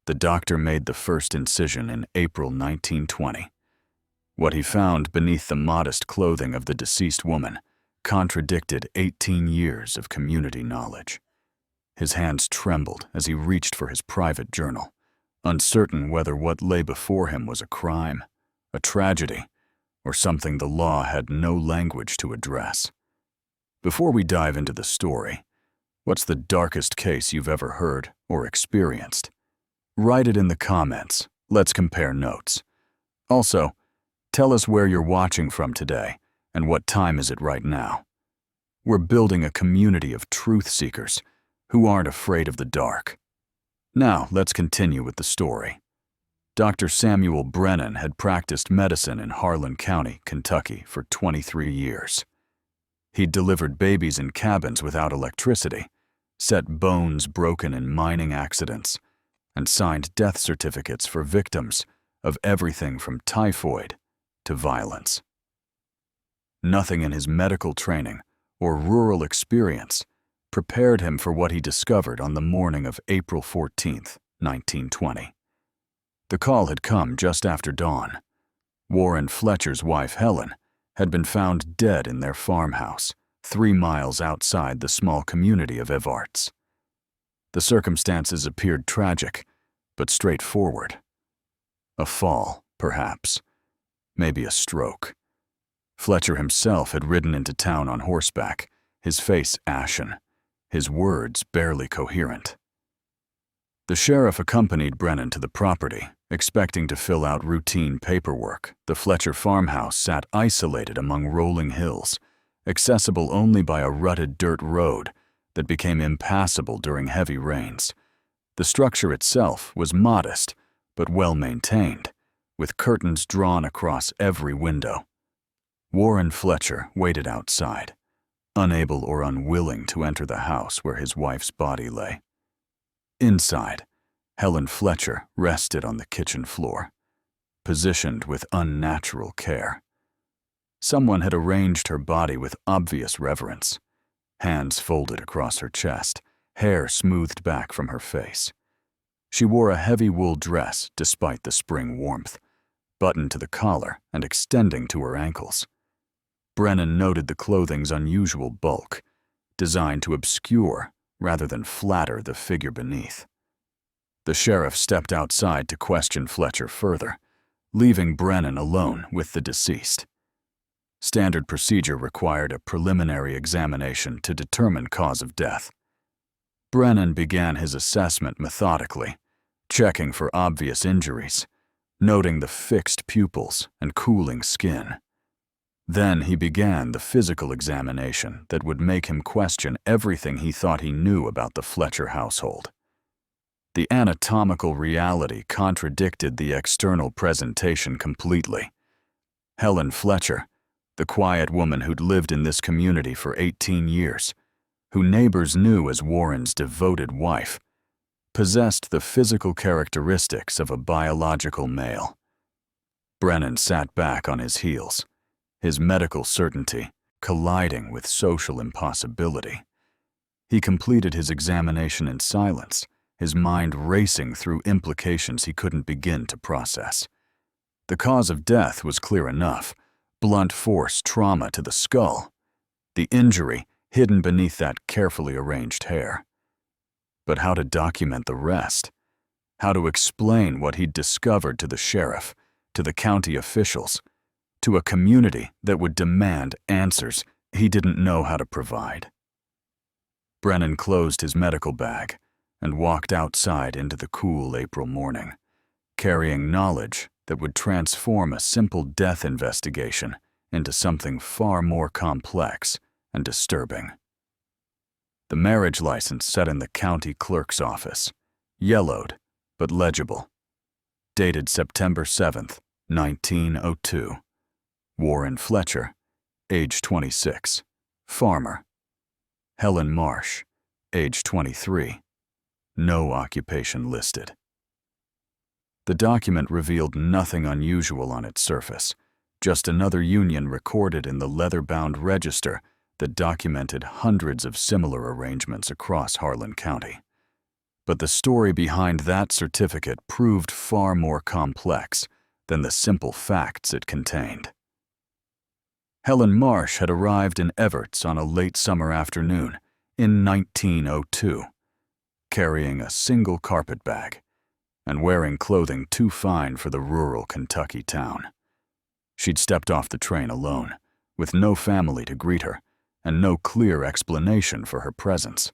The doctor made the first incision in April 1920. What he found beneath the modest clothing of the deceased woman contradicted 18 years of community knowledge. His hands trembled as he reached for his private journal, uncertain whether what lay before him was a crime, a tragedy, or something the law had no language to address. Before we dive into the story, what's the darkest case you've ever heard or experienced? Write it in the comments. Let's compare notes. Also, tell us where you're watching from today and what time is it right now. We're building a community of truth seekers who aren't afraid of the dark. Now, let's continue with the story. Dr. Samuel Brennan had practiced medicine in Harlan County, Kentucky for 23 years. He'd delivered babies in cabins without electricity, set bones broken in mining accidents, and signed death certificates for victims of everything from typhoid to violence. Nothing in his medical training or rural experience prepared him for what he discovered on the morning of April 14, 1920. The call had come just after dawn. Warren Fletcher's wife, Helen, had been found dead in their farmhouse, 3 miles outside the small community of Evarts. The circumstances appeared tragic, but straightforward. A fall, perhaps. Maybe a stroke. Fletcher himself had ridden into town on horseback, his face ashen, his words barely coherent. The sheriff accompanied Brennan to the property, expecting to fill out routine paperwork. The Fletcher farmhouse sat isolated among rolling hills, accessible only by a rutted dirt road that became impassable during heavy rains. The structure itself was modest, but well-maintained, with curtains drawn across every window. Warren Fletcher waited outside, unable or unwilling to enter the house where his wife's body lay. Inside, Helen Fletcher rested on the kitchen floor, positioned with unnatural care. Someone had arranged her body with obvious reverence, hands folded across her chest, hair smoothed back from her face. She wore a heavy wool dress despite the spring warmth, buttoned to the collar and extending to her ankles. Brennan noted the clothing's unusual bulk, designed to obscure rather than flatter the figure beneath. The sheriff stepped outside to question Fletcher further, leaving Brennan alone with the deceased. Standard procedure required a preliminary examination to determine cause of death. Brennan began his assessment methodically, checking for obvious injuries, noting the fixed pupils and cooling skin. Then he began the physical examination that would make him question everything he thought he knew about the Fletcher household. The anatomical reality contradicted the external presentation completely. Helen Fletcher, the quiet woman who'd lived in this community for 18 years, who neighbors knew as Warren's devoted wife, possessed the physical characteristics of a biological male. Brennan sat back on his heels, his medical certainty colliding with social impossibility. He completed his examination in silence, his mind racing through implications he couldn't begin to process. The cause of death was clear enough: blunt force trauma to the skull. The injury hidden beneath that carefully arranged hair. But how to document the rest? How to explain what he'd discovered to the sheriff, to the county officials, to a community that would demand answers he didn't know how to provide? Brennan closed his medical bag and walked outside into the cool April morning, carrying knowledge that would transform a simple death investigation into something far more complex and disturbing. The marriage license set in the county clerk's office, yellowed but legible, dated September 7th, 1902. Warren Fletcher, age 26, farmer. Helen Marsh, age 23, no occupation listed. The document revealed nothing unusual on its surface, just another union recorded in the leather-bound register that documented hundreds of similar arrangements across Harlan County. But the story behind that certificate proved far more complex than the simple facts it contained. Helen Marsh had arrived in Everts on a late summer afternoon in 1902, carrying a single carpet bag and wearing clothing too fine for the rural Kentucky town. She'd stepped off the train alone, with no family to greet her and no clear explanation for her presence.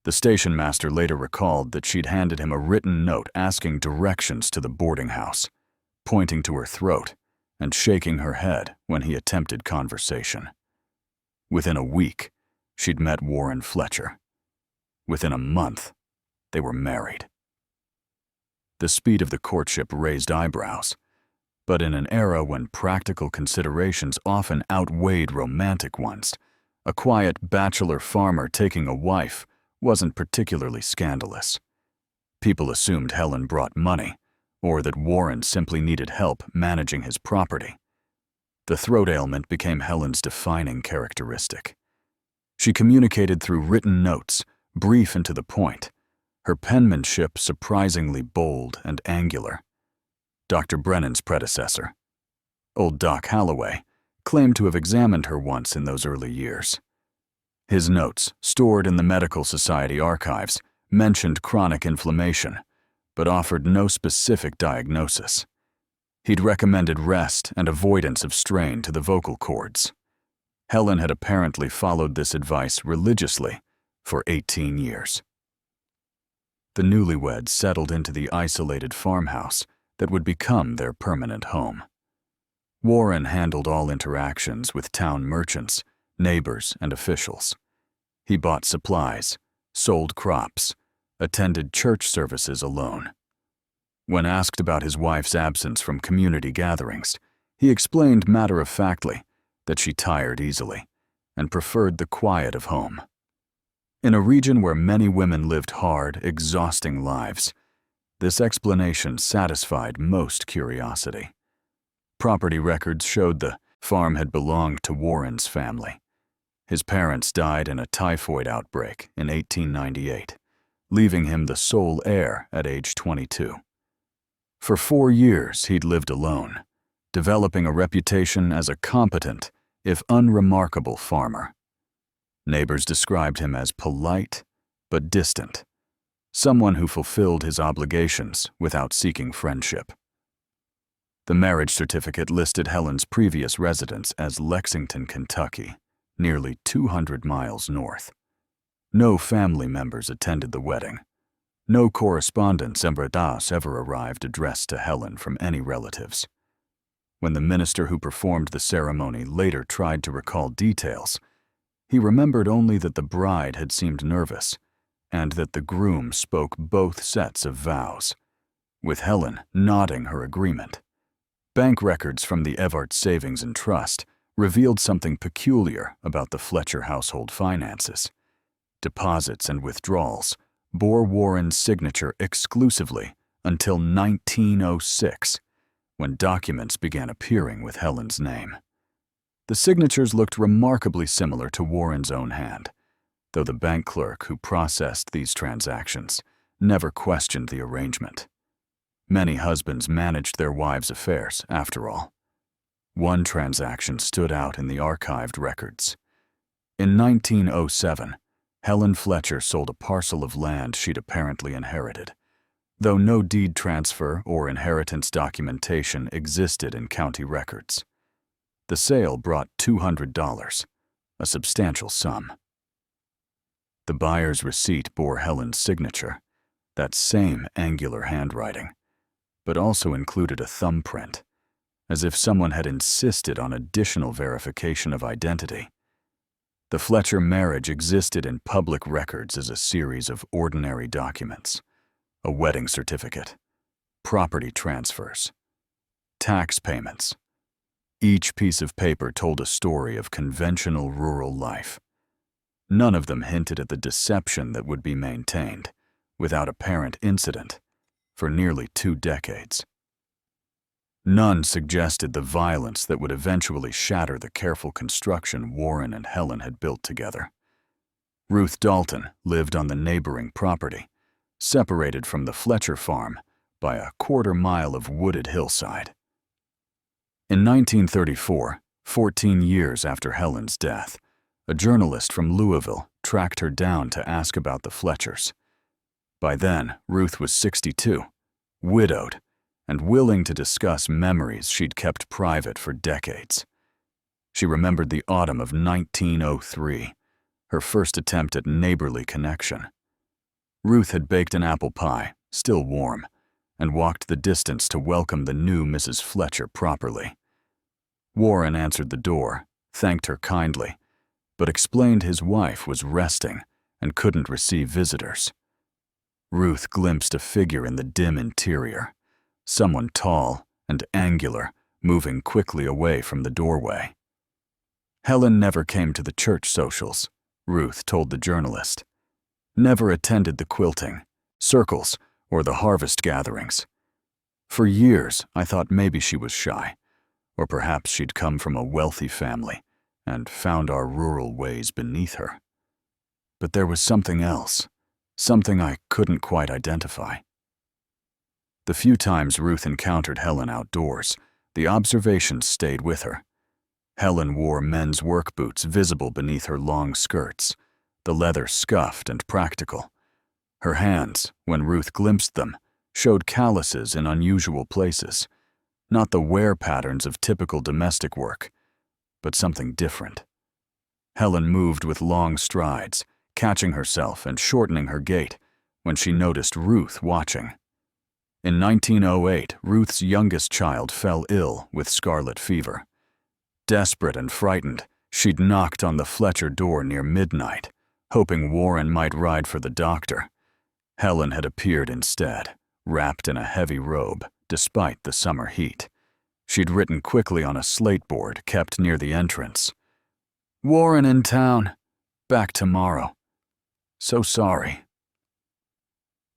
The station master later recalled that she'd handed him a written note asking directions to the boarding house, pointing to her throat and shaking her head when he attempted conversation. Within a week, she'd met Warren Fletcher. Within a month, they were married. The speed of the courtship raised eyebrows, but in an era when practical considerations often outweighed romantic ones, a quiet bachelor farmer taking a wife wasn't particularly scandalous. People assumed Helen brought money, or that Warren simply needed help managing his property. The throat ailment became Helen's defining characteristic. She communicated through written notes, brief and to the point, her penmanship surprisingly bold and angular. Dr. Brennan's predecessor, old Doc Holloway, claimed to have examined her once in those early years. His notes, stored in the Medical Society archives, mentioned chronic inflammation, but offered no specific diagnosis. He'd recommended rest and avoidance of strain to the vocal cords. Helen had apparently followed this advice religiously for 18 years. The newlyweds settled into the isolated farmhouse that would become their permanent home. Warren handled all interactions with town merchants, neighbors, and officials. He bought supplies, sold crops, attended church services alone. When asked about his wife's absence from community gatherings, he explained matter-of-factly that she tired easily and preferred the quiet of home. In a region where many women lived hard, exhausting lives, this explanation satisfied most curiosity. Property records showed the farm had belonged to Warren's family. His parents died in a typhoid outbreak in 1898, leaving him the sole heir at age 22. For 4 years, he'd lived alone, developing a reputation as a competent, if unremarkable, farmer. Neighbors described him as polite but distant, someone who fulfilled his obligations without seeking friendship. The marriage certificate listed Helen's previous residence as Lexington, Kentucky, nearly 200 miles north. No family members attended the wedding. No correspondence ever arrived addressed to Helen from any relatives. When the minister who performed the ceremony later tried to recall details, he remembered only that the bride had seemed nervous and that the groom spoke both sets of vows, with Helen nodding her agreement. Bank records from the Evart Savings and Trust revealed something peculiar about the Fletcher household finances. Deposits and withdrawals bore Warren's signature exclusively until 1906, when documents began appearing with Helen's name. The signatures looked remarkably similar to Warren's own hand, though the bank clerk who processed these transactions never questioned the arrangement. Many husbands managed their wives' affairs, after all. One transaction stood out in the archived records. In 1907, Helen Fletcher sold a parcel of land she'd apparently inherited, though no deed transfer or inheritance documentation existed in county records. The sale brought $200, a substantial sum. The buyer's receipt bore Helen's signature, that same angular handwriting, but also included a thumbprint, as if someone had insisted on additional verification of identity. The Fletcher marriage existed in public records as a series of ordinary documents: a wedding certificate, property transfers, tax payments. Each piece of paper told a story of conventional rural life. None of them hinted at the deception that would be maintained, without apparent incident, for nearly 2 decades. None suggested the violence that would eventually shatter the careful construction Warren and Helen had built together. Ruth Dalton lived on the neighboring property, separated from the Fletcher farm by a quarter-mile of wooded hillside. In 1934, 14 years after Helen's death, a journalist from Louisville tracked her down to ask about the Fletchers. By then, Ruth was 62, widowed, and willing to discuss memories she'd kept private for decades. She remembered the autumn of 1903, her first attempt at neighborly connection. Ruth had baked an apple pie, still warm, and walked the distance to welcome the new Mrs. Fletcher properly. Warren answered the door, thanked her kindly, but explained his wife was resting and couldn't receive visitors. Ruth glimpsed a figure in the dim interior, someone tall and angular, moving quickly away from the doorway. Helen never came to the church socials, Ruth told the journalist. Never attended the quilting, circles, or the harvest gatherings. For years, I thought maybe she was shy, or perhaps she'd come from a wealthy family and found our rural ways beneath her. But there was something else, something I couldn't quite identify. The few times Ruth encountered Helen outdoors, the observations stayed with her. Helen wore men's work boots visible beneath her long skirts, the leather scuffed and practical. Her hands, when Ruth glimpsed them, showed calluses in unusual places, not the wear patterns of typical domestic work, but something different. Helen moved with long strides, catching herself and shortening her gait when she noticed Ruth watching. In 1908, Ruth's youngest child fell ill with scarlet fever. Desperate and frightened, she'd knocked on the Fletcher door near midnight, hoping Warren might ride for the doctor. Helen had appeared instead, wrapped in a heavy robe, despite the summer heat. She'd written quickly on a slate board kept near the entrance. "Warren in town. Back tomorrow. So sorry."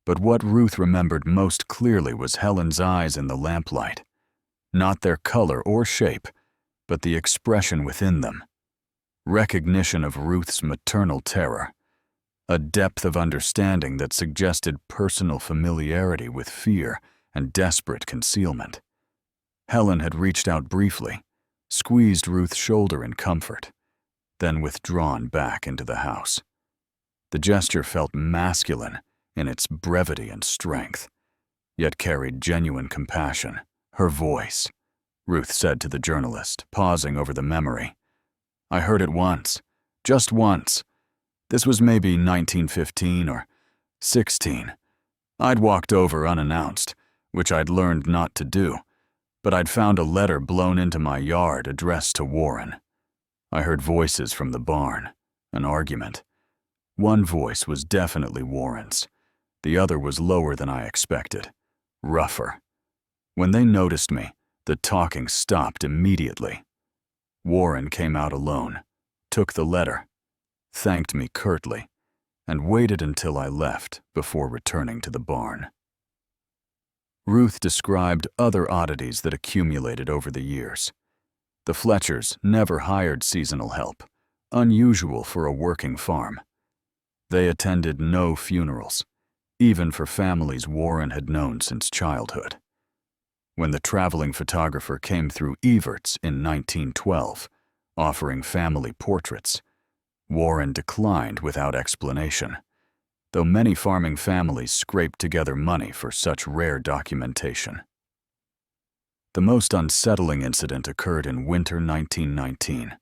But what Ruth remembered most clearly was Helen's eyes in the lamplight. Not their color or shape, but the expression within them. Recognition of Ruth's maternal terror. A depth of understanding that suggested personal familiarity with fear and desperate concealment. Helen had reached out briefly, squeezed Ruth's shoulder in comfort, then withdrawn back into the house. The gesture felt masculine in its brevity and strength, yet carried genuine compassion. Her voice, Ruth said to the journalist, pausing over the memory. "I heard it once, just once. This was maybe 1915 or 16. I'd walked over unannounced, which I'd learned not to do, but I'd found a letter blown into my yard addressed to Warren. I heard voices from the barn, an argument. One voice was definitely Warren's. The other was lower than I expected, rougher. When they noticed me, the talking stopped immediately. Warren came out alone, took the letter, thanked me curtly, and waited until I left before returning to the barn." Ruth described other oddities that accumulated over the years. The Fletchers never hired seasonal help, unusual for a working farm. They attended no funerals, even for families Warren had known since childhood. When the traveling photographer came through Evert's in 1912, offering family portraits, Warren declined without explanation, though many farming families scraped together money for such rare documentation. The most unsettling incident occurred in winter 1919.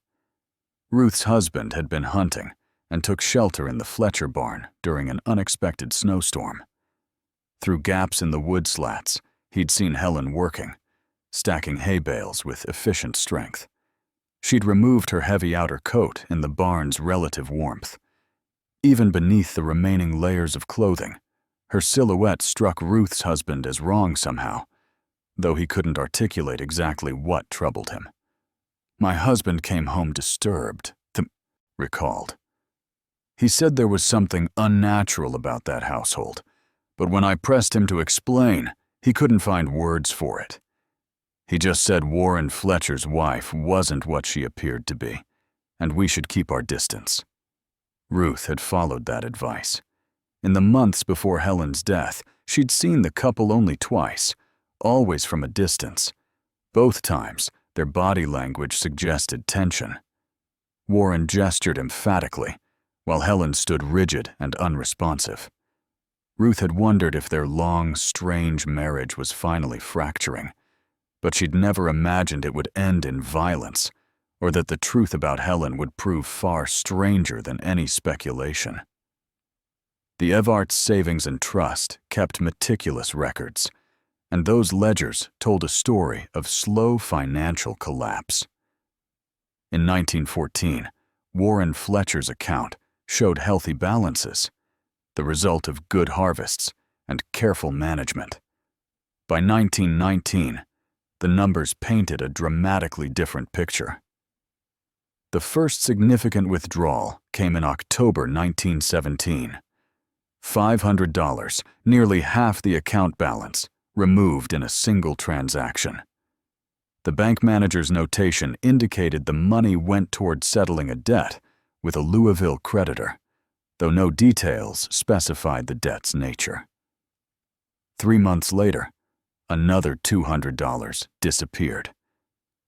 Ruth's husband had been hunting and took shelter in the Fletcher barn during an unexpected snowstorm. Through gaps in the wood slats, he'd seen Helen working, stacking hay bales with efficient strength. She'd removed her heavy outer coat in the barn's relative warmth. Even beneath the remaining layers of clothing, her silhouette struck Ruth's husband as wrong somehow, though he couldn't articulate exactly what troubled him. "My husband came home disturbed," recalled. "He said there was something unnatural about that household, but when I pressed him to explain, he couldn't find words for it. He just said Warren Fletcher's wife wasn't what she appeared to be, and we should keep our distance." Ruth had followed that advice. In the months before Helen's death, she'd seen the couple only twice, always from a distance. Both times, their body language suggested tension. Warren gestured emphatically, while Helen stood rigid and unresponsive. Ruth had wondered if their long, strange marriage was finally fracturing, but she'd never imagined it would end in violence, or that the truth about Helen would prove far stranger than any speculation. The Evarts Savings and Trust kept meticulous records, and those ledgers told a story of slow financial collapse. In 1914, Warren Fletcher's account showed healthy balances, the result of good harvests and careful management. By 1919, the numbers painted a dramatically different picture. The first significant withdrawal came in October 1917. $500, nearly half the account balance, removed in a single transaction. The bank manager's notation indicated the money went toward settling a debt with a Louisville creditor, though no details specified the debt's nature. 3 months later, another $200 disappeared,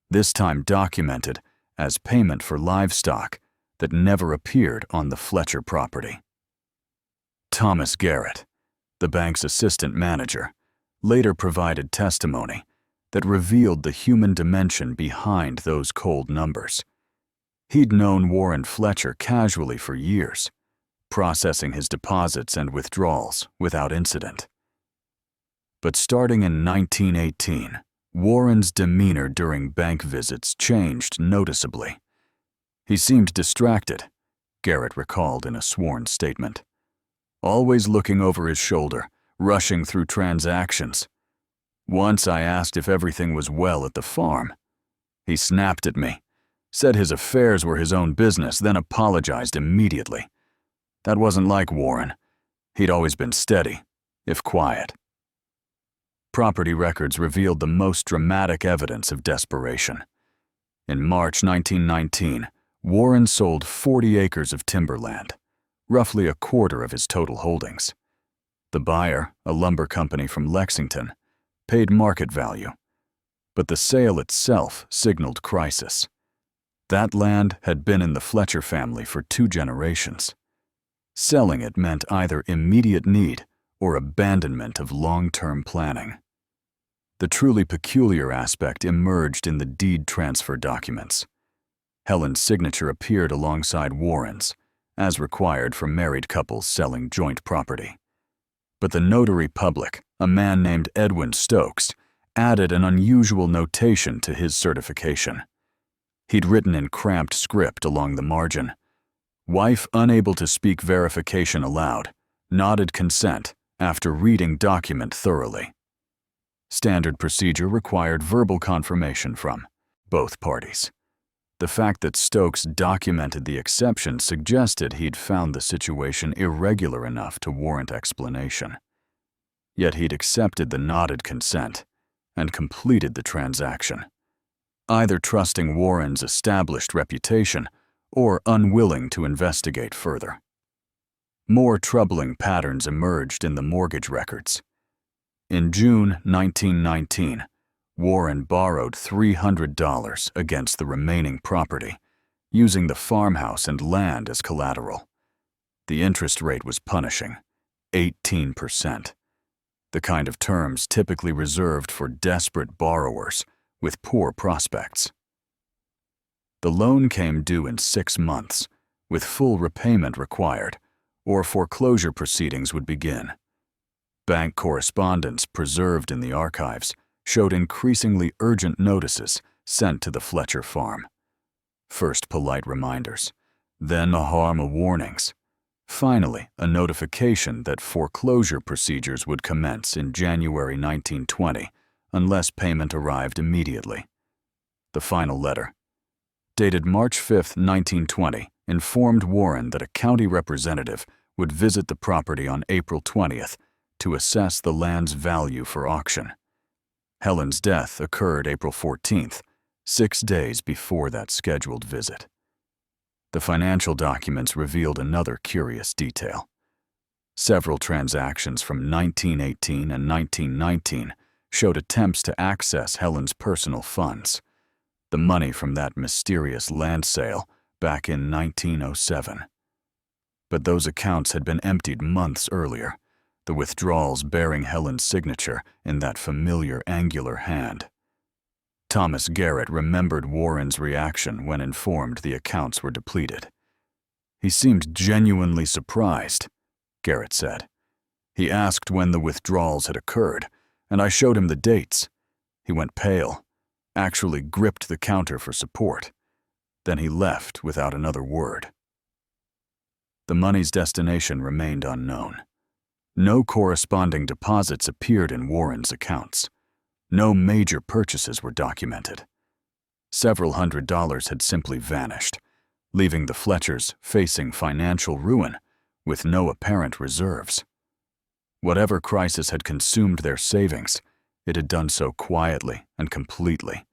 this time documented as payment for livestock that never appeared on the Fletcher property. Thomas Garrett, the bank's assistant manager, later provided testimony that revealed the human dimension behind those cold numbers. He'd known Warren Fletcher casually for years, processing his deposits and withdrawals without incident. But starting in 1918, Warren's demeanor during bank visits changed noticeably. He seemed distracted, Garrett recalled in a sworn statement, always looking over his shoulder, rushing through transactions. Once I asked if everything was well at the farm. He snapped at me, said his affairs were his own business, then apologized immediately. That wasn't like Warren. He'd always been steady, if quiet. Property records revealed the most dramatic evidence of desperation. In March 1919, Warren sold 40 acres of timberland, roughly a quarter of his total holdings. The buyer, a lumber company from Lexington, paid market value, but the sale itself signaled crisis. That land had been in the Fletcher family for 2 generations. Selling it meant either immediate need or abandonment of long-term planning. The truly peculiar aspect emerged in the deed transfer documents. Helen's signature appeared alongside Warren's, as required for married couples selling joint property. But the notary public, a man named Edwin Stokes, added an unusual notation to his certification. He'd written in cramped script along the margin, "Wife unable to speak verification aloud, nodded consent after reading document thoroughly." Standard procedure required verbal confirmation from both parties. The fact that Stokes documented the exception suggested he'd found the situation irregular enough to warrant explanation. Yet he'd accepted the nodded consent and completed the transaction, either trusting Warren's established reputation or unwilling to investigate further. More troubling patterns emerged in the mortgage records. In June 1919, Warren borrowed $300 against the remaining property, using the farmhouse and land as collateral. The interest rate was punishing, 18%, the kind of terms typically reserved for desperate borrowers with poor prospects. The loan came due in 6 months, with full repayment required, or foreclosure proceedings would begin. Bank correspondence preserved in the archives showed increasingly urgent notices sent to the Fletcher farm. First polite reminders, then harm warnings. Finally, a notification that foreclosure procedures would commence in January 1920 unless payment arrived immediately. The final letter, dated March 5, 1920, informed Warren that a county representative would visit the property on April 20th to assess the land's value for auction. Helen's death occurred April 14th, 6 days before that scheduled visit. The financial documents revealed another curious detail. Several transactions from 1918 and 1919 showed attempts to access Helen's personal funds, the money from that mysterious land sale back in 1907. But those accounts had been emptied months earlier, the withdrawals bearing Helen's signature in that familiar angular hand. Thomas Garrett remembered Warren's reaction when informed the accounts were depleted. "He seemed genuinely surprised," Garrett said. "He asked when the withdrawals had occurred, and I showed him the dates. He went pale, actually gripped the counter for support. Then he left without another word." The money's destination remained unknown. No corresponding deposits appeared in Warren's accounts. No major purchases were documented. Several $100s had simply vanished, leaving the Fletchers facing financial ruin with no apparent reserves. Whatever crisis had consumed their savings, it had done so quietly and completely,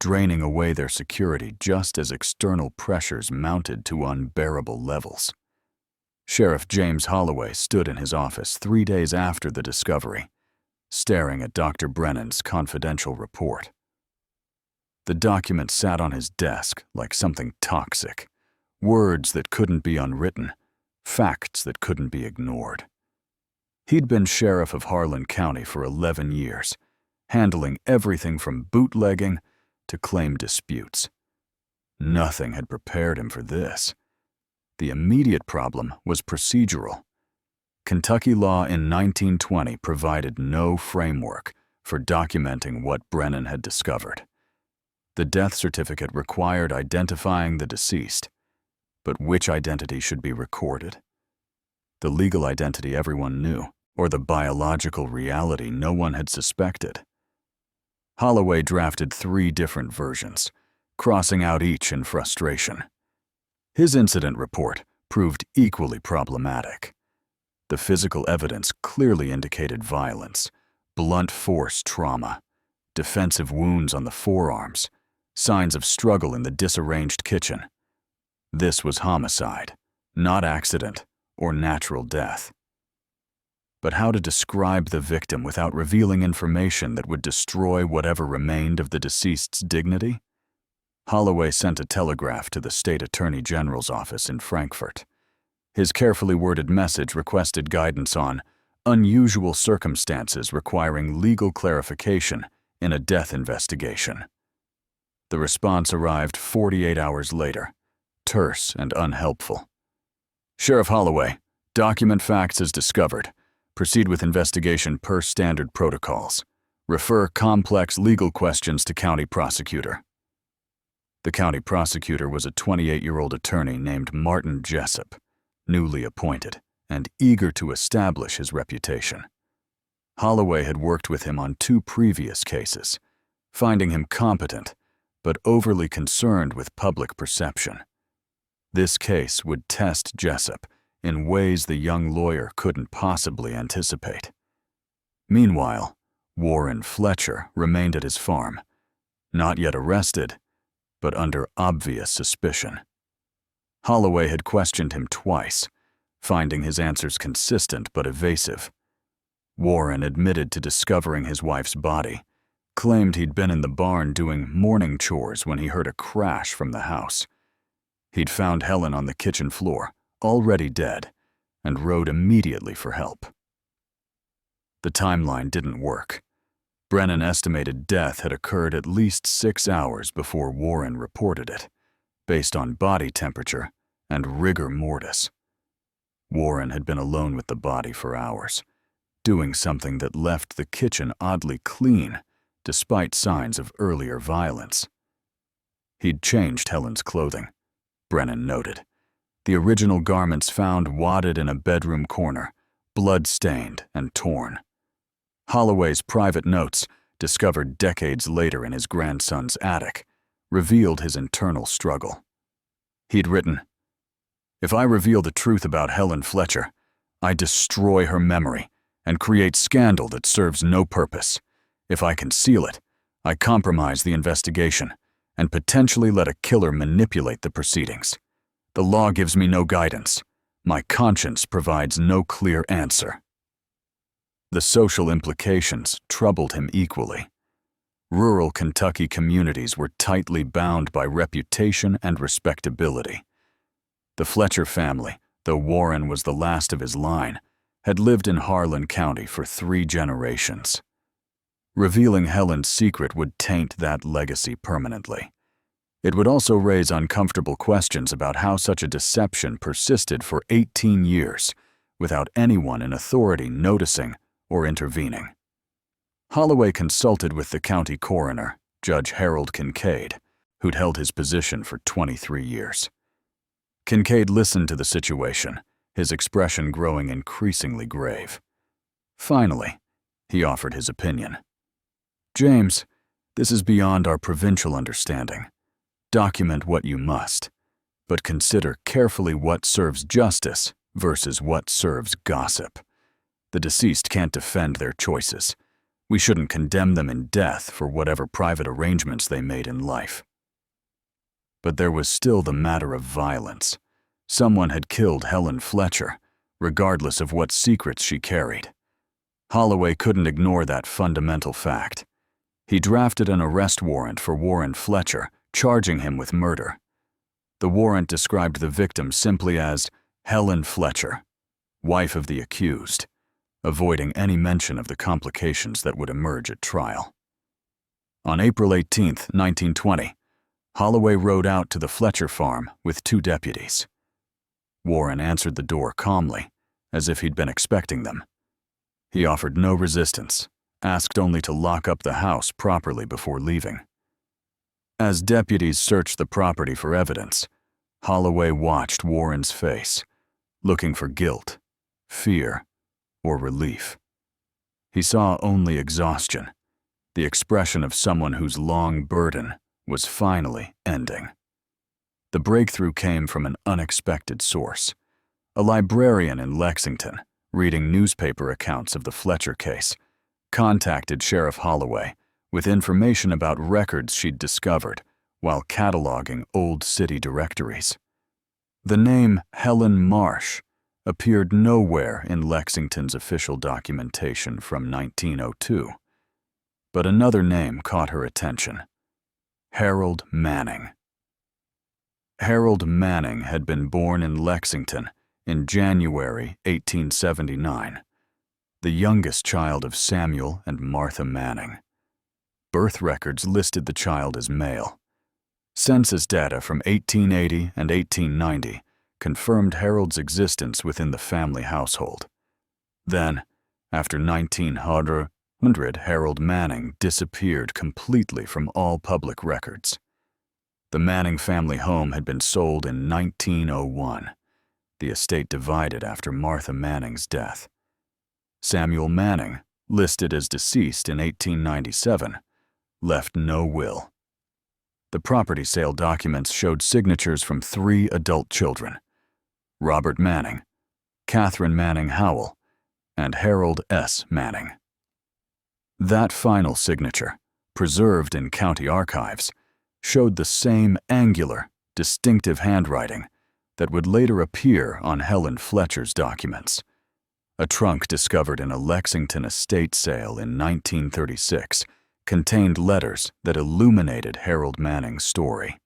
draining away their security just as external pressures mounted to unbearable levels. Sheriff James Holloway stood in his office 3 days after the discovery, staring at Dr. Brennan's confidential report. The document sat on his desk like something toxic, words that couldn't be unwritten, facts that couldn't be ignored. He'd been sheriff of Harlan County for 11 years, handling everything from bootlegging to claim disputes. Nothing had prepared him for this. The immediate problem was procedural. Kentucky law in 1920 provided no framework for documenting what Brennan had discovered. The death certificate required identifying the deceased, but which identity should be recorded? The legal identity everyone knew, or the biological reality no one had suspected? Holloway drafted 3 different versions, crossing out each in frustration. His incident report proved equally problematic. The physical evidence clearly indicated violence, blunt force trauma, defensive wounds on the forearms, signs of struggle in the disarranged kitchen. This was homicide, not accident or natural death. But how to describe the victim without revealing information that would destroy whatever remained of the deceased's dignity? Holloway sent a telegraph to the state attorney general's office in Frankfurt. His carefully worded message requested guidance on unusual circumstances requiring legal clarification in a death investigation. The response arrived 48 hours later, terse and unhelpful. "Sheriff Holloway, document facts as discovered. Proceed with investigation per standard protocols. Refer complex legal questions to county prosecutor." The county prosecutor was a 28-year-old attorney named Martin Jessup, newly appointed and eager to establish his reputation. Holloway had worked with him on 2 previous cases, finding him competent but overly concerned with public perception. This case would test Jessup in ways the young lawyer couldn't possibly anticipate. Meanwhile, Warren Fletcher remained at his farm, not yet arrested, but under obvious suspicion. Holloway had questioned him twice, finding his answers consistent but evasive. Warren admitted to discovering his wife's body, claimed he'd been in the barn doing morning chores when he heard a crash from the house. He'd found Helen on the kitchen floor, already dead, and rode immediately for help. The timeline didn't work. Brennan estimated death had occurred at least 6 hours before Warren reported it, based on body temperature and rigor mortis. Warren had been alone with the body for hours, doing something that left the kitchen oddly clean, despite signs of earlier violence. He'd changed Helen's clothing, Brennan noted. The original garments found wadded in a bedroom corner, blood-stained and torn. Holloway's private notes, discovered decades later in his grandson's attic, revealed his internal struggle. He'd written, "If I reveal the truth about Helen Fletcher, I destroy her memory and create scandal that serves no purpose. If I conceal it, I compromise the investigation and potentially let a killer manipulate the proceedings. The law gives me no guidance. My conscience provides no clear answer. The social implications troubled him equally. Rural Kentucky communities were tightly bound by reputation and respectability. The Fletcher family, though Warren was the last of his line, had lived in Harlan County for 3 generations. Revealing Helen's secret would taint that legacy permanently. It would also raise uncomfortable questions about how such a deception persisted for 18 years without anyone in authority noticing or intervening. Holloway consulted with the county coroner, Judge Harold Kincaid, who'd held his position for 23 years. Kincaid listened to the situation, his expression growing increasingly grave. Finally, he offered his opinion. "James, this is beyond our provincial understanding. Document what you must, but consider carefully what serves justice versus what serves gossip. The deceased can't defend their choices. We shouldn't condemn them in death for whatever private arrangements they made in life." But there was still the matter of violence. Someone had killed Helen Fletcher, regardless of what secrets she carried. Holloway couldn't ignore that fundamental fact. He drafted an arrest warrant for Warren Fletcher, charging him with murder. The warrant described the victim simply as Helen Fletcher, wife of the accused, avoiding any mention of the complications that would emerge at trial. On April 18, 1920, Holloway rode out to the Fletcher farm with 2 deputies. Warren answered the door calmly, as if he'd been expecting them. He offered no resistance, asked only to lock up the house properly before leaving. As deputies searched the property for evidence, Holloway watched Warren's face, looking for guilt, fear, or relief. He saw only exhaustion, the expression of someone whose long burden was finally ending. The breakthrough came from an unexpected source. A librarian in Lexington, reading newspaper accounts of the Fletcher case, contacted Sheriff Holloway with information about records she'd discovered while cataloging old city directories. The name Helen Marsh appeared nowhere in Lexington's official documentation from 1902. But another name caught her attention: Harold Manning. Harold Manning had been born in Lexington in January 1879, the youngest child of Samuel and Martha Manning. Birth records listed the child as male. Census data from 1880 and 1890 confirmed Harold's existence within the family household. Then, after 1900, Harold Manning disappeared completely from all public records. The Manning family home had been sold in 1901. The estate divided after Martha Manning's death. Samuel Manning, listed as deceased in 1897, left no will. The property sale documents showed signatures from 3 adult children: Robert Manning, Catherine Manning Howell, and Harold S. Manning. That final signature, preserved in county archives, showed the same angular, distinctive handwriting that would later appear on Helen Fletcher's documents. A trunk discovered in a Lexington estate sale in 1936 contained letters that illuminated Harold Manning's story.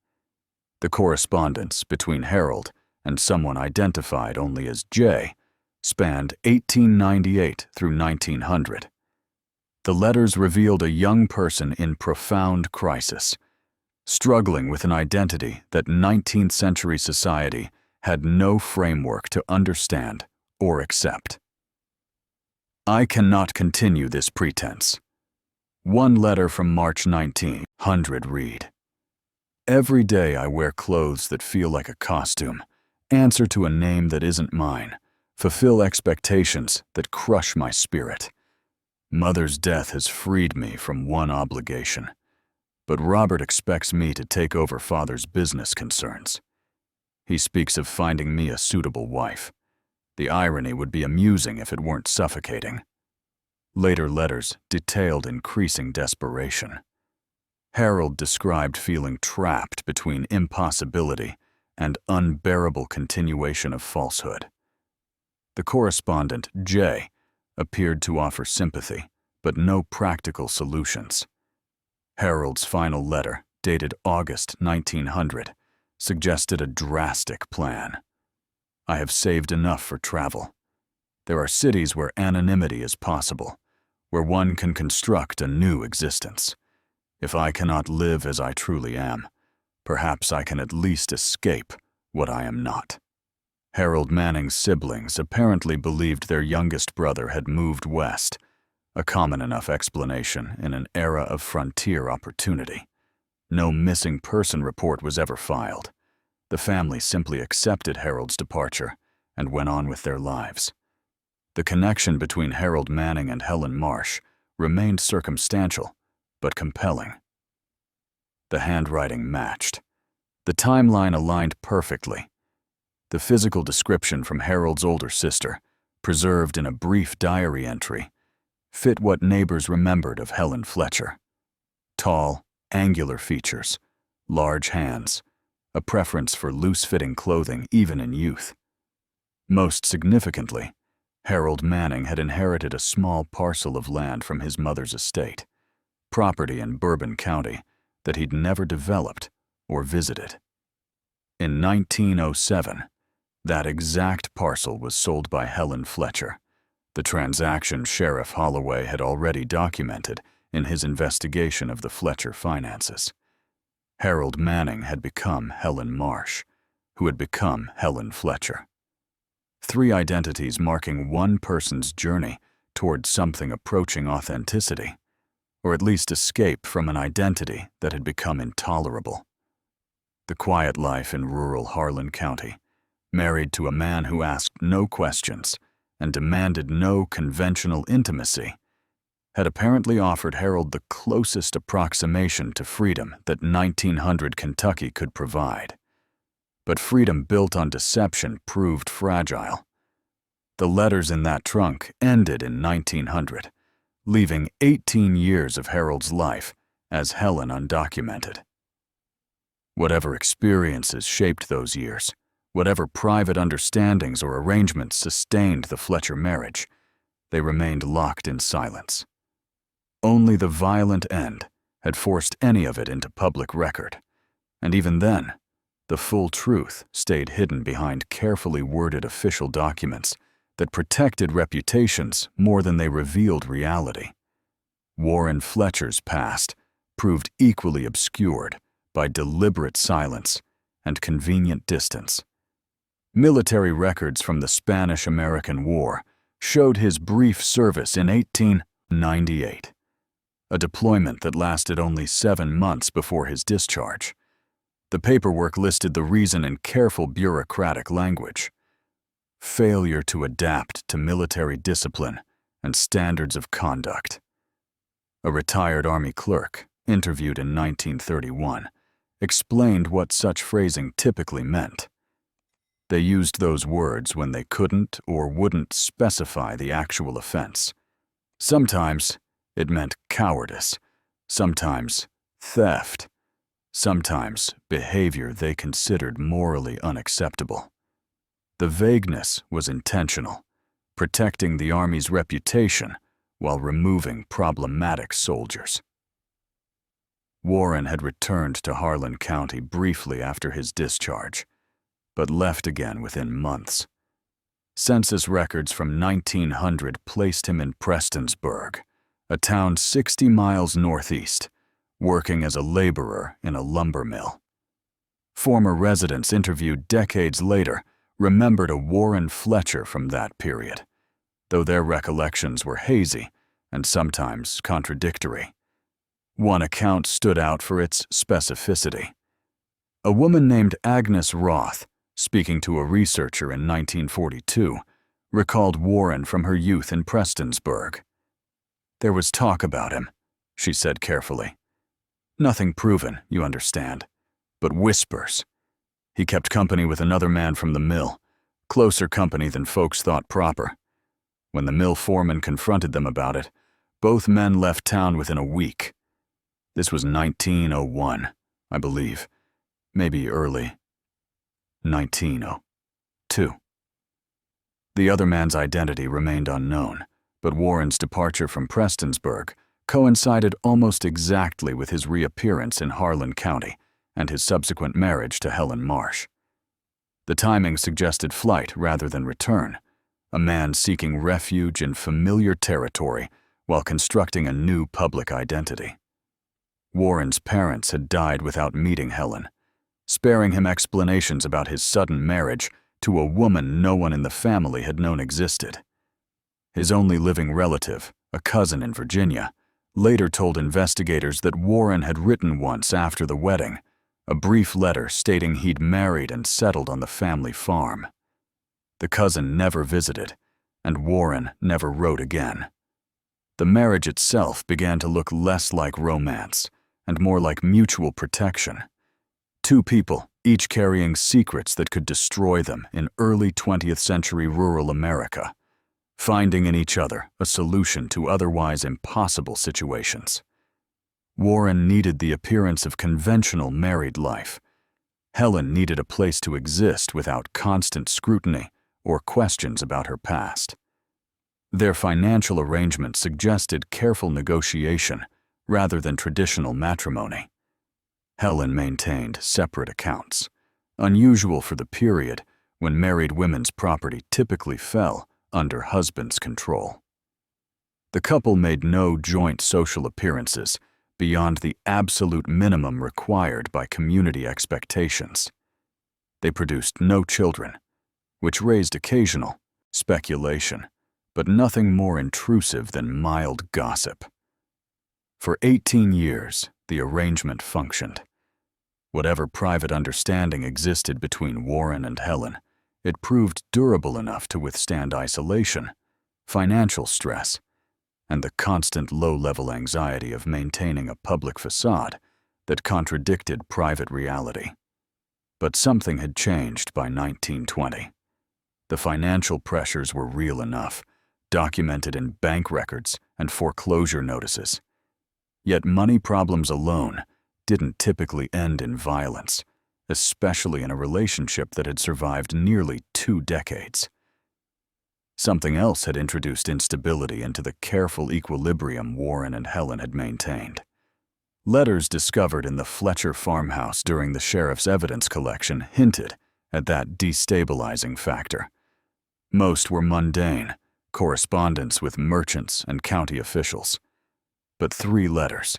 The correspondence between Harold and someone identified only as J spanned 1898 through 1900. The letters revealed a young person in profound crisis, struggling with an identity that 19th century society had no framework to understand or accept. "I cannot continue this pretense." One letter from March 1900 read, "Every day I wear clothes that feel like a costume, answer to a name that isn't mine, fulfill expectations that crush my spirit. Mother's death has freed me from one obligation, but Robert expects me to take over Father's business concerns. He speaks of finding me a suitable wife. The irony would be amusing if it weren't suffocating." Later letters detailed increasing desperation. Harold described feeling trapped between impossibility and unbearable continuation of falsehood. The correspondent, J, appeared to offer sympathy, but no practical solutions. Harold's final letter, dated August 1900, suggested a drastic plan. I have saved enough for travel. There are cities where anonymity is possible, where one can construct a new existence. If I cannot live as I truly am, perhaps I can at least escape what I am not. Harold Manning's siblings apparently believed their youngest brother had moved west, a common enough explanation in an era of frontier opportunity. No missing person report was ever filed. The family simply accepted Harold's departure and went on with their lives. The connection between Harold Manning and Helen Marsh remained circumstantial, but compelling. The handwriting matched. The timeline aligned perfectly. The physical description from Harold's older sister, preserved in a brief diary entry, fit what neighbors remembered of Helen Fletcher. Tall, angular features, large hands, a preference for loose-fitting clothing even in youth. Most significantly, Harold Manning had inherited a small parcel of land from his mother's estate, property in Bourbon County that he'd never developed or visited. In 1907, that exact parcel was sold by Helen Fletcher, the transaction Sheriff Holloway had already documented in his investigation of the Fletcher finances. Harold Manning had become Helen Marsh, who had become Helen Fletcher. 3 identities marking one person's journey toward something approaching authenticity, or at least escape from an identity that had become intolerable. The quiet life in rural Harlan County, married to a man who asked no questions and demanded no conventional intimacy, had apparently offered Harold the closest approximation to freedom that 1900 Kentucky could provide. But freedom built on deception proved fragile. The letters in that trunk ended in 1900, leaving 18 years of Harold's life as Helen undocumented. Whatever experiences shaped those years, whatever private understandings or arrangements sustained the Fletcher marriage, they remained locked in silence. Only the violent end had forced any of it into public record, and even then, the full truth stayed hidden behind carefully worded official documents that protected reputations more than they revealed reality. Warren Fletcher's past proved equally obscured by deliberate silence and convenient distance. Military records from the Spanish-American War showed his brief service in 1898, a deployment that lasted only 7 months before his discharge. The paperwork listed the reason in careful bureaucratic language: failure to adapt to military discipline and standards of conduct. A retired Army clerk, interviewed in 1931, explained what such phrasing typically meant. They used those words when they couldn't or wouldn't specify the actual offense. Sometimes it meant cowardice, sometimes theft, sometimes behavior they considered morally unacceptable. The vagueness was intentional, protecting the Army's reputation while removing problematic soldiers. Warren had returned to Harlan County briefly after his discharge, but left again within months. Census records from 1900 placed him in Prestonsburg, a town 60 miles northeast, working as a laborer in a lumber mill. Former residents interviewed decades later remembered a Warren Fletcher from that period, though their recollections were hazy and sometimes contradictory. One account stood out for its specificity. A woman named Agnes Roth, speaking to a researcher in 1942, recalled Warren from her youth in Prestonsburg. "There was talk about him," she said carefully. "Nothing proven, you understand, but whispers. He kept company with another man from the mill, closer company than folks thought proper. When the mill foreman confronted them about it, both men left town within a week. This was 1901, I believe, maybe early 1902. The other man's identity remained unknown, but Warren's departure from Prestonsburg coincided almost exactly with his reappearance in Harlan County and his subsequent marriage to Helen Marsh. The timing suggested flight rather than return, a man seeking refuge in familiar territory while constructing a new public identity. Warren's parents had died without meeting Helen, sparing him explanations about his sudden marriage to a woman no one in the family had known existed. His only living relative, a cousin in Virginia, later told investigators that Warren had written once after the wedding, a brief letter stating he'd married and settled on the family farm. The cousin never visited, and Warren never wrote again. The marriage itself began to look less like romance and more like mutual protection. Two people, each carrying secrets that could destroy them in early 20th century rural America, finding in each other a solution to otherwise impossible situations. Warren needed the appearance of conventional married life. Helen needed a place to exist without constant scrutiny or questions about her past. Their financial arrangement suggested careful negotiation rather than traditional matrimony. Helen maintained separate accounts, unusual for the period when married women's property typically fell under husband's control. The couple made no joint social appearances beyond the absolute minimum required by community expectations. They produced no children, which raised occasional speculation, but nothing more intrusive than mild gossip. For 18 years, the arrangement functioned. Whatever private understanding existed between Warren and Helen, it proved durable enough to withstand isolation, financial stress, and the constant low-level anxiety of maintaining a public facade that contradicted private reality. But something had changed by 1920. The financial pressures were real enough, documented in bank records and foreclosure notices. Yet money problems alone didn't typically end in violence, especially in a relationship that had survived nearly 2 decades. Something else had introduced instability into the careful equilibrium Warren and Helen had maintained. Letters discovered in the Fletcher farmhouse during the sheriff's evidence collection hinted at that destabilizing factor. Most were mundane, correspondence with merchants and county officials. But 3 letters,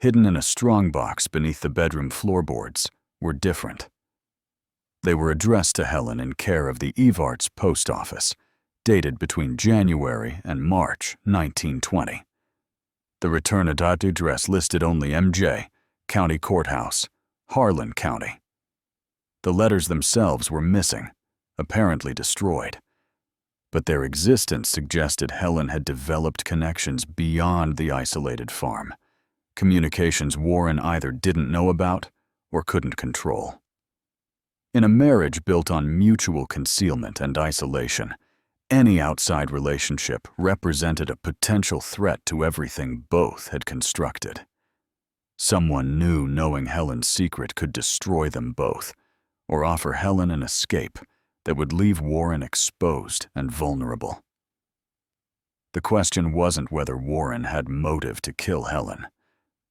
hidden in a strongbox beneath the bedroom floorboards, were different. They were addressed to Helen in care of the Evarts post office, dated between January and March 1920. The return address listed only MJ, County Courthouse, Harlan County. The letters themselves were missing, apparently destroyed. But their existence suggested Helen had developed connections beyond the isolated farm, communications Warren either didn't know about or couldn't control. In a marriage built on mutual concealment and isolation, any outside relationship represented a potential threat to everything both had constructed. Someone knew knowing Helen's secret could destroy them both, or offer Helen an escape that would leave Warren exposed and vulnerable. The question wasn't whether Warren had motive to kill Helen.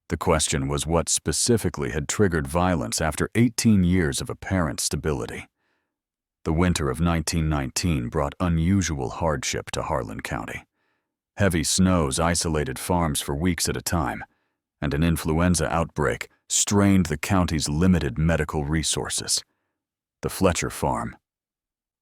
The question was what specifically had triggered violence after 18 years of apparent stability. The winter of 1919 brought unusual hardship to Harlan County. Heavy snows isolated farms for weeks at a time, and an influenza outbreak strained the county's limited medical resources. The Fletcher farm,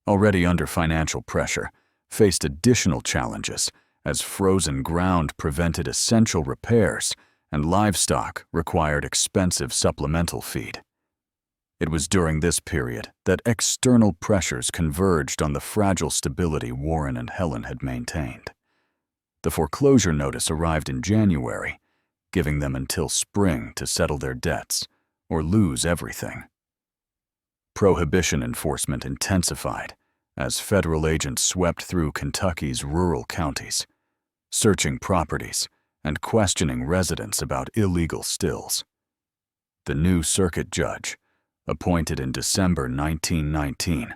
already under financial pressure, faced additional challenges as frozen ground prevented essential repairs and livestock required expensive supplemental feed. It was during this period that external pressures converged on the fragile stability Warren and Helen had maintained. The foreclosure notice arrived in January, giving them until spring to settle their debts or lose everything. Prohibition enforcement intensified as federal agents swept through Kentucky's rural counties, searching properties and questioning residents about illegal stills. The new circuit judge, appointed in December 1919,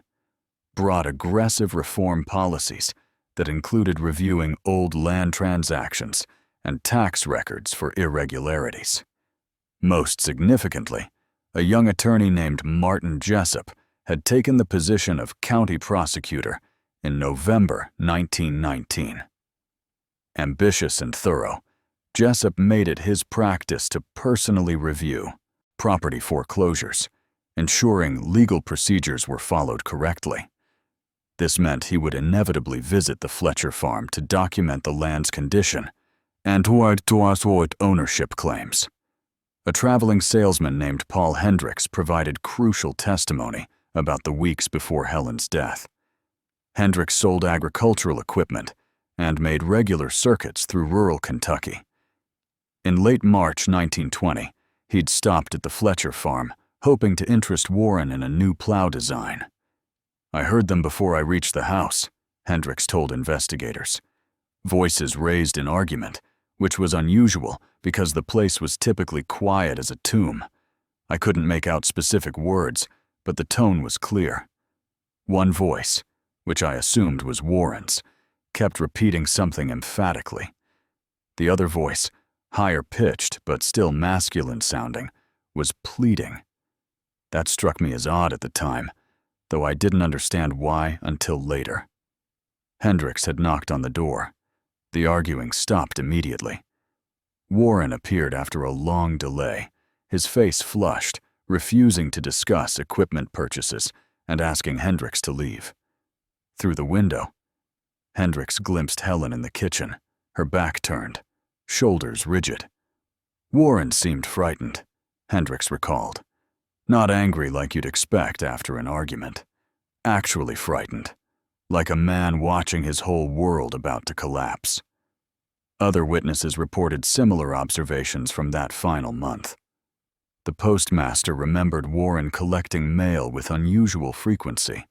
brought aggressive reform policies that included reviewing old land transactions and tax records for irregularities. Most significantly, a young attorney named Martin Jessup had taken the position of county prosecutor in November 1919. Ambitious and thorough, Jessup made it his practice to personally review property foreclosures, ensuring legal procedures were followed correctly. This meant he would inevitably visit the Fletcher farm to document the land's condition and to avoid ownership claims. A traveling salesman named Paul Hendricks provided crucial testimony about the weeks before Helen's death. Hendricks sold agricultural equipment and made regular circuits through rural Kentucky. In late March 1920, he'd stopped at the Fletcher farm, hoping to interest Warren in a new plow design. "I heard them before I reached the house," Hendricks told investigators. Voices raised in argument, which was unusual because the place was typically quiet as a tomb. I couldn't make out specific words, but the tone was clear. One voice, which I assumed was Warren's, kept repeating something emphatically. The other voice, higher pitched but still masculine sounding, was pleading. That struck me as odd at the time, though I didn't understand why until later. Hendricks had knocked on the door. The arguing stopped immediately. Warren appeared after a long delay, his face flushed, refusing to discuss equipment purchases and asking Hendricks to leave. Through the window, Hendricks glimpsed Helen in the kitchen, her back turned, shoulders rigid. Warren seemed frightened, Hendricks recalled. Not angry like you'd expect after an argument. Actually frightened, like a man watching his whole world about to collapse. Other witnesses reported similar observations from that final month. The postmaster remembered Warren collecting mail with unusual frequency,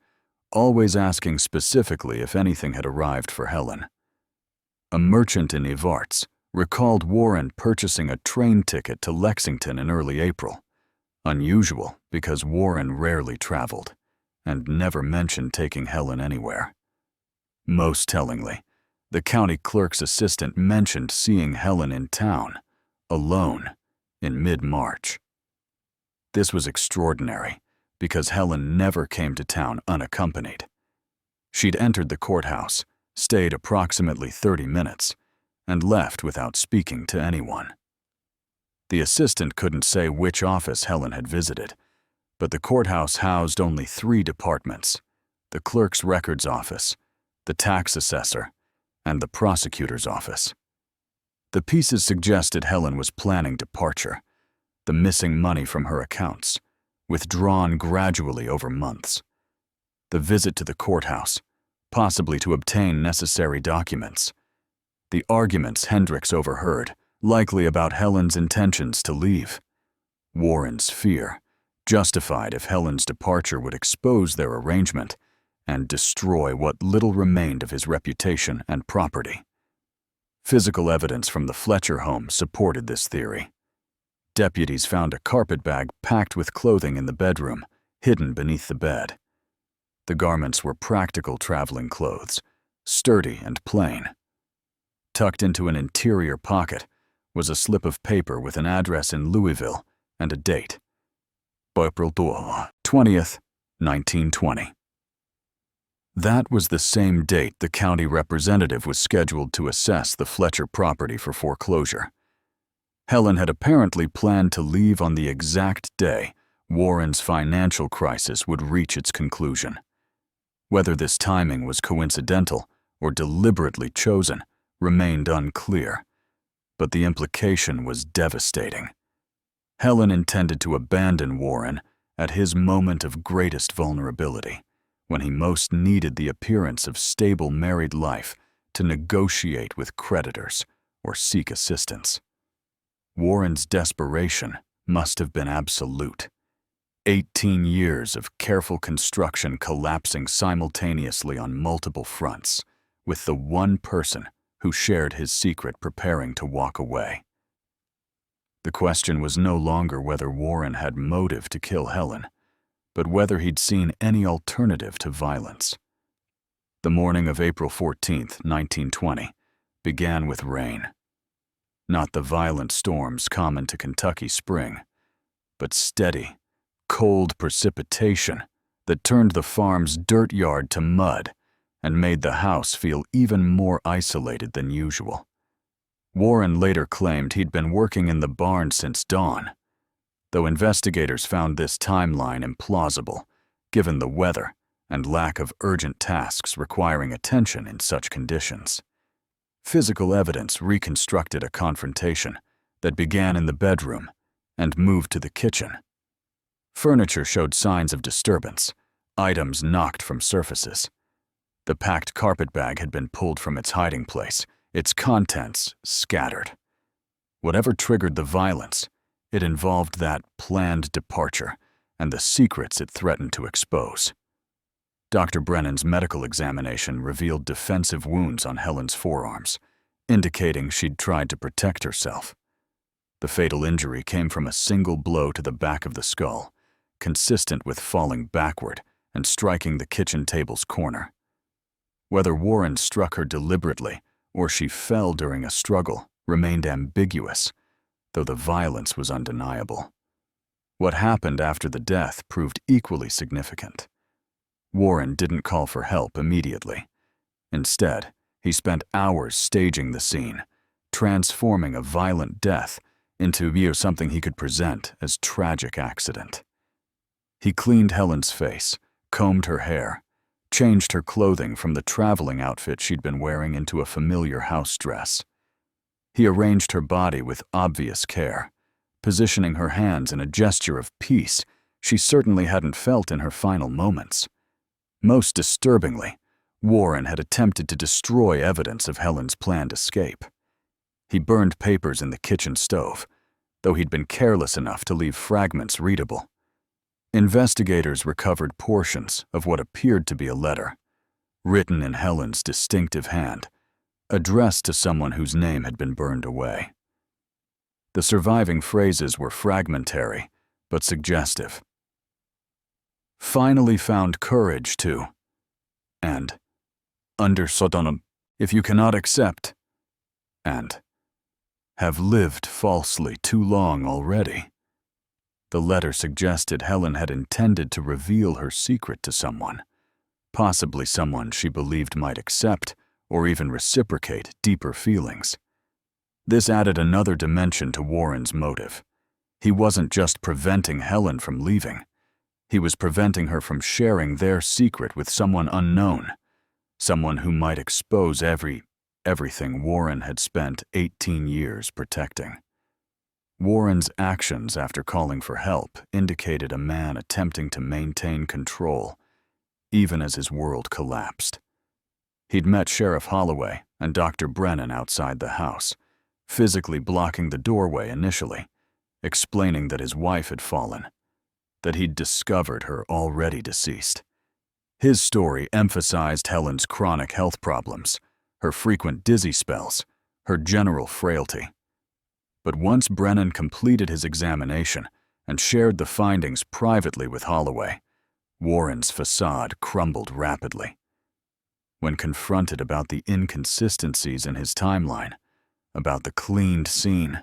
always asking specifically if anything had arrived for Helen. A merchant in Evarts recalled Warren purchasing a train ticket to Lexington in early April. Unusual because Warren rarely traveled and never mentioned taking Helen anywhere. Most tellingly, the county clerk's assistant mentioned seeing Helen in town, alone, in mid-March. This was extraordinary because Helen never came to town unaccompanied. She'd entered the courthouse, stayed approximately 30 minutes, and left without speaking to anyone. The assistant couldn't say which office Helen had visited, but the courthouse housed only 3 departments: the clerk's records office, the tax assessor, and the prosecutor's office. The pieces suggested Helen was planning departure, the missing money from her accounts, withdrawn gradually over months. The visit to the courthouse, possibly to obtain necessary documents. The arguments Hendricks overheard, likely about Helen's intentions to leave. Warren's fear, justified if Helen's departure would expose their arrangement and destroy what little remained of his reputation and property. Physical evidence from the Fletcher home supported this theory. Deputies found a carpetbag packed with clothing in the bedroom, hidden beneath the bed. The garments were practical traveling clothes, sturdy and plain. Tucked into an interior pocket was a slip of paper with an address in Louisville and a date: April 20th, 1920. That was the same date the county representative was scheduled to assess the Fletcher property for foreclosure. Helen had apparently planned to leave on the exact day Warren's financial crisis would reach its conclusion. Whether this timing was coincidental or deliberately chosen remained unclear, but the implication was devastating. Helen intended to abandon Warren at his moment of greatest vulnerability, when he most needed the appearance of stable married life to negotiate with creditors or seek assistance. Warren's desperation must have been absolute. 18 years of careful construction collapsing simultaneously on multiple fronts, with the one person who shared his secret preparing to walk away. The question was no longer whether Warren had motive to kill Helen, but whether he'd seen any alternative to violence. The morning of April 14, 1920, began with rain. Not the violent storms common to Kentucky spring, but steady, cold precipitation that turned the farm's dirt yard to mud and made the house feel even more isolated than usual. Warren later claimed he'd been working in the barn since dawn, though investigators found this timeline implausible, given the weather and lack of urgent tasks requiring attention in such conditions. Physical evidence reconstructed a confrontation that began in the bedroom and moved to the kitchen. Furniture showed signs of disturbance, items knocked from surfaces. The packed carpet bag had been pulled from its hiding place, its contents scattered. Whatever triggered the violence, it involved that planned departure and the secrets it threatened to expose. Dr. Brennan's medical examination revealed defensive wounds on Helen's forearms, indicating she'd tried to protect herself. The fatal injury came from a single blow to the back of the skull, consistent with falling backward and striking the kitchen table's corner. Whether Warren struck her deliberately or she fell during a struggle remained ambiguous, though the violence was undeniable. What happened after the death proved equally significant. Warren didn't call for help immediately. Instead, he spent hours staging the scene, transforming a violent death into something he could present as tragic accident. He cleaned Helen's face, combed her hair, changed her clothing from the traveling outfit she'd been wearing into a familiar house dress. He arranged her body with obvious care, positioning her hands in a gesture of peace she certainly hadn't felt in her final moments. Most disturbingly, Warren had attempted to destroy evidence of Helen's planned escape. He burned papers in the kitchen stove, though he'd been careless enough to leave fragments readable. Investigators recovered portions of what appeared to be a letter, written in Helen's distinctive hand, addressed to someone whose name had been burned away. The surviving phrases were fragmentary, but suggestive. Finally found courage to, and under Sodom, if you cannot accept, and have lived falsely too long already. The letter suggested Helen had intended to reveal her secret to someone, possibly someone she believed might accept or even reciprocate deeper feelings. This added another dimension to Warren's motive. He wasn't just preventing Helen from leaving. He was preventing her from sharing their secret with someone unknown, someone who might expose everything Warren had spent 18 years protecting. Warren's actions after calling for help indicated a man attempting to maintain control, even as his world collapsed. He'd met Sheriff Holloway and Dr. Brennan outside the house, physically blocking the doorway initially, explaining that his wife had fallen, that he'd discovered her already deceased. His story emphasized Helen's chronic health problems, her frequent dizzy spells, her general frailty. But once Brennan completed his examination and shared the findings privately with Holloway, Warren's facade crumbled rapidly. When confronted about the inconsistencies in his timeline, about the cleaned scene,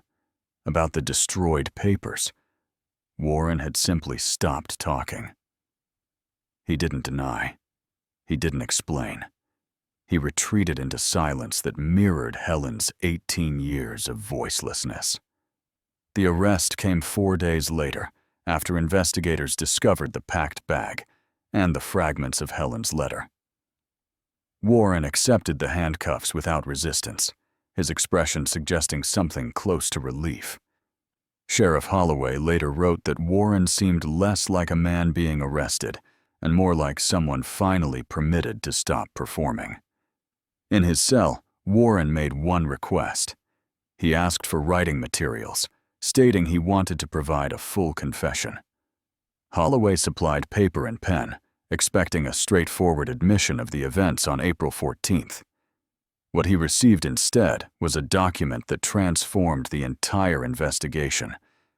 about the destroyed papers, Warren had simply stopped talking. He didn't deny. He didn't explain. He retreated into silence that mirrored Helen's 18 years of voicelessness. The arrest came 4 days later, after investigators discovered the packed bag and the fragments of Helen's letter. Warren accepted the handcuffs without resistance, his expression suggesting something close to relief. Sheriff Holloway later wrote that Warren seemed less like a man being arrested and more like someone finally permitted to stop performing. In his cell, Warren made one request. He asked for writing materials, stating he wanted to provide a full confession. Holloway supplied paper and pen, expecting a straightforward admission of the events on April 14th. What he received instead was a document that transformed the entire investigation,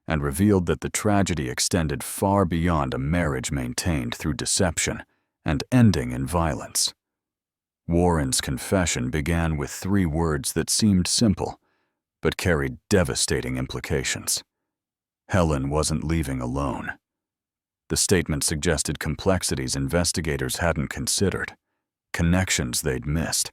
and revealed that the tragedy extended far beyond a marriage maintained through deception and ending in violence. Warren's confession began with 3 words that seemed simple, but carried devastating implications. Helen wasn't leaving alone. The statement suggested complexities investigators hadn't considered, connections they'd missed,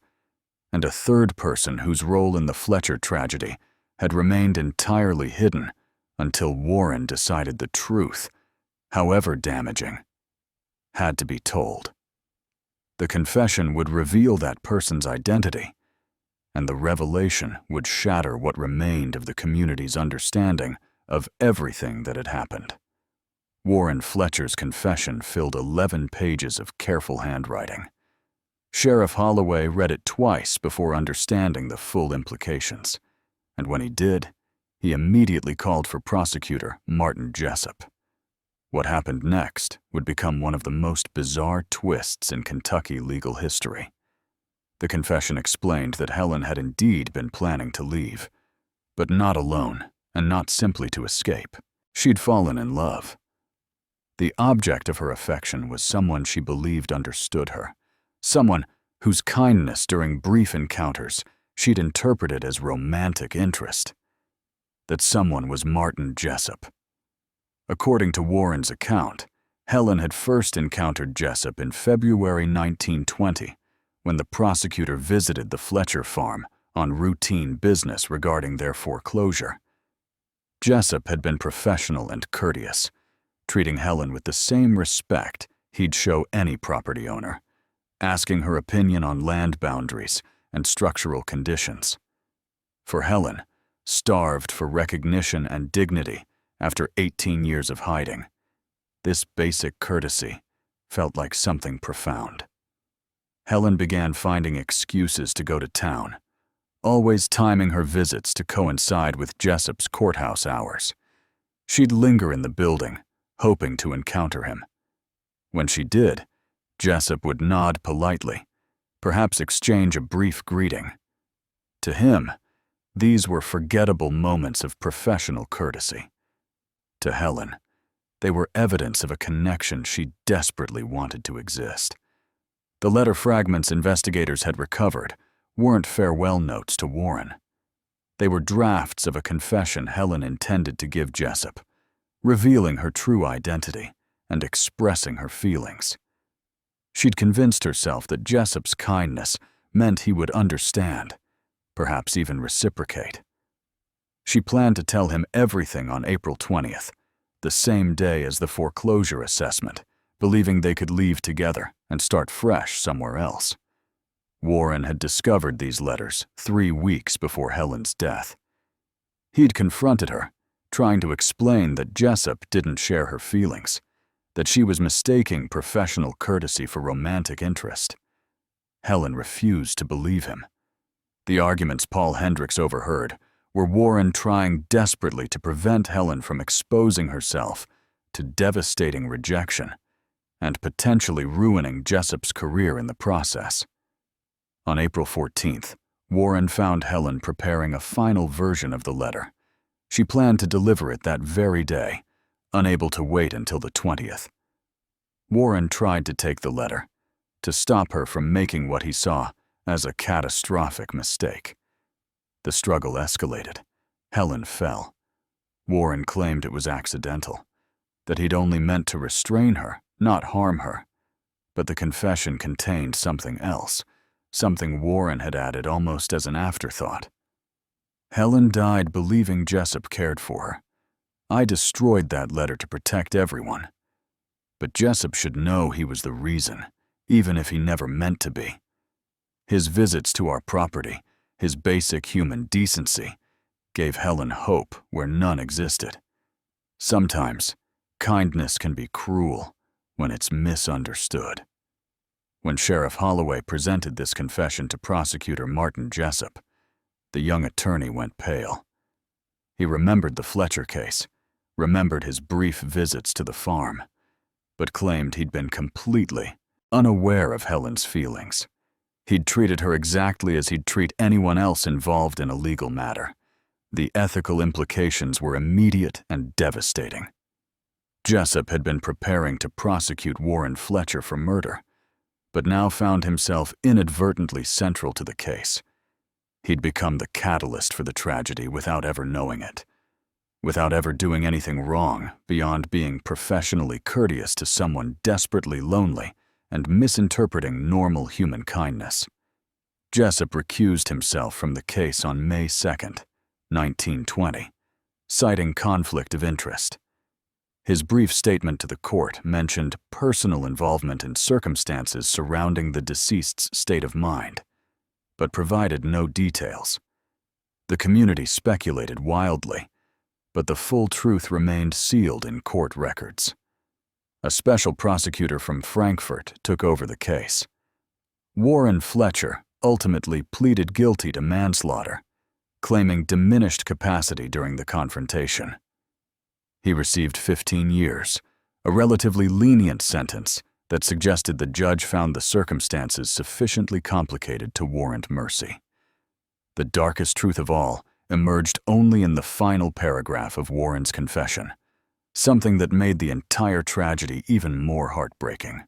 and a third person whose role in the Fletcher tragedy had remained entirely hidden until Warren decided the truth, however damaging, had to be told. The confession would reveal that person's identity, and the revelation would shatter what remained of the community's understanding of everything that had happened. Warren Fletcher's confession filled 11 pages of careful handwriting. Sheriff Holloway read it twice before understanding the full implications, and when he did, he immediately called for prosecutor Martin Jessup. What happened next would become one of the most bizarre twists in Kentucky legal history. The confession explained that Helen had indeed been planning to leave, but not alone, and not simply to escape. She'd fallen in love. The object of her affection was someone she believed understood her, someone whose kindness during brief encounters she'd interpreted as romantic interest. That someone was Martin Jessup. According to Warren's account, Helen had first encountered Jessup in February 1920, when the prosecutor visited the Fletcher farm on routine business regarding their foreclosure. Jessup had been professional and courteous, treating Helen with the same respect he'd show any property owner, asking her opinion on land boundaries and structural conditions. For Helen, starved for recognition and dignity after 18 years of hiding, this basic courtesy felt like something profound. Helen began finding excuses to go to town, always timing her visits to coincide with Jessup's courthouse hours. She'd linger in the building, hoping to encounter him. When she did, Jessup would nod politely, perhaps exchange a brief greeting. To him, these were forgettable moments of professional courtesy. To Helen, they were evidence of a connection she desperately wanted to exist. The letter fragments investigators had recovered weren't farewell notes to Warren. They were drafts of a confession Helen intended to give Jessup, revealing her true identity and expressing her feelings. She'd convinced herself that Jessup's kindness meant he would understand, perhaps even reciprocate. She planned to tell him everything on April 20th, the same day as the foreclosure assessment, believing they could leave together and start fresh somewhere else. Warren had discovered these letters 3 weeks before Helen's death. He'd confronted her, trying to explain that Jessup didn't share her feelings, that she was mistaking professional courtesy for romantic interest. Helen refused to believe him. The arguments Paul Hendricks overheard were Warren trying desperately to prevent Helen from exposing herself to devastating rejection and potentially ruining Jessup's career in the process. On April 14th, Warren found Helen preparing a final version of the letter. She planned to deliver it that very day, unable to wait until the 20th. Warren tried to take the letter, to stop her from making what he saw as a catastrophic mistake. The struggle escalated. Helen fell. Warren claimed it was accidental, that he'd only meant to restrain her, not harm her. But the confession contained something else, something Warren had added almost as an afterthought. Helen died believing Jessup cared for her. I destroyed that letter to protect everyone. But Jessup should know he was the reason, even if he never meant to be. His visits to our property, his basic human decency, gave Helen hope where none existed. Sometimes, kindness can be cruel when it's misunderstood. When Sheriff Holloway presented this confession to prosecutor Martin Jessup, the young attorney went pale. He remembered the Fletcher case, remembered his brief visits to the farm, but claimed he'd been completely unaware of Helen's feelings. He'd treated her exactly as he'd treat anyone else involved in a legal matter, The ethical implications were immediate and devastating. Jessup had been preparing to prosecute Warren Fletcher for murder, but now found himself inadvertently central to the case. He'd become the catalyst for the tragedy without ever knowing it, without ever doing anything wrong beyond being professionally courteous to someone desperately lonely and misinterpreting normal human kindness. Jessup recused himself from the case on May 2nd, 1920, citing conflict of interest. His brief statement to the court mentioned personal involvement in circumstances surrounding the deceased's state of mind, but provided no details. The community speculated wildly, but the full truth remained sealed in court records. A special prosecutor from Frankfurt took over the case. Warren Fletcher ultimately pleaded guilty to manslaughter, claiming diminished capacity during the confrontation. He received 15 years, a relatively lenient sentence that suggested the judge found the circumstances sufficiently complicated to warrant mercy. The darkest truth of all emerged only in the final paragraph of Warren's confession, something that made the entire tragedy even more heartbreaking.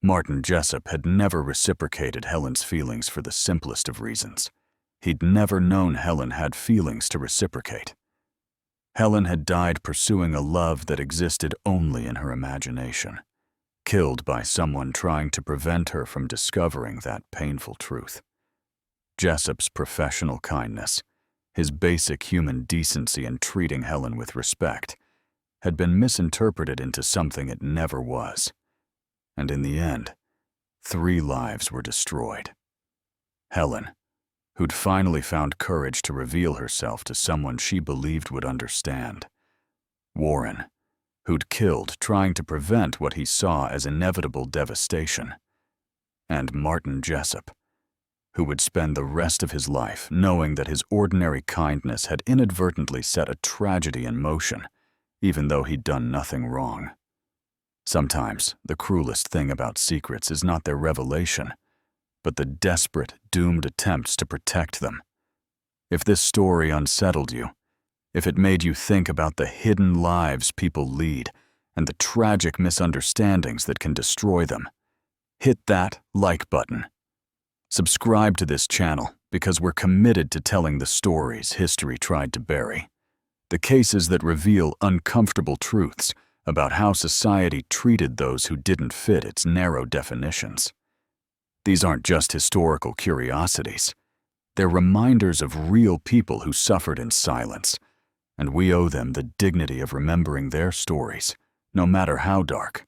Martin Jessup had never reciprocated Helen's feelings for the simplest of reasons. He'd never known Helen had feelings to reciprocate. Helen had died pursuing a love that existed only in her imagination, killed by someone trying to prevent her from discovering that painful truth. Jessup's professional kindness, his basic human decency in treating Helen with respect, had been misinterpreted into something it never was. And in the end, 3 lives were destroyed. Helen, who'd finally found courage to reveal herself to someone she believed would understand. Warren, who'd killed trying to prevent what he saw as inevitable devastation. And Martin Jessup, who would spend the rest of his life knowing that his ordinary kindness had inadvertently set a tragedy in motion, even though he'd done nothing wrong. Sometimes the cruelest thing about secrets is not their revelation, but the desperate, doomed attempts to protect them. If this story unsettled you, if it made you think about the hidden lives people lead and the tragic misunderstandings that can destroy them, hit that like button. Subscribe to this channel because we're committed to telling the stories history tried to bury, the cases that reveal uncomfortable truths about how society treated those who didn't fit its narrow definitions. These aren't just historical curiosities. They're reminders of real people who suffered in silence, and we owe them the dignity of remembering their stories, no matter how dark.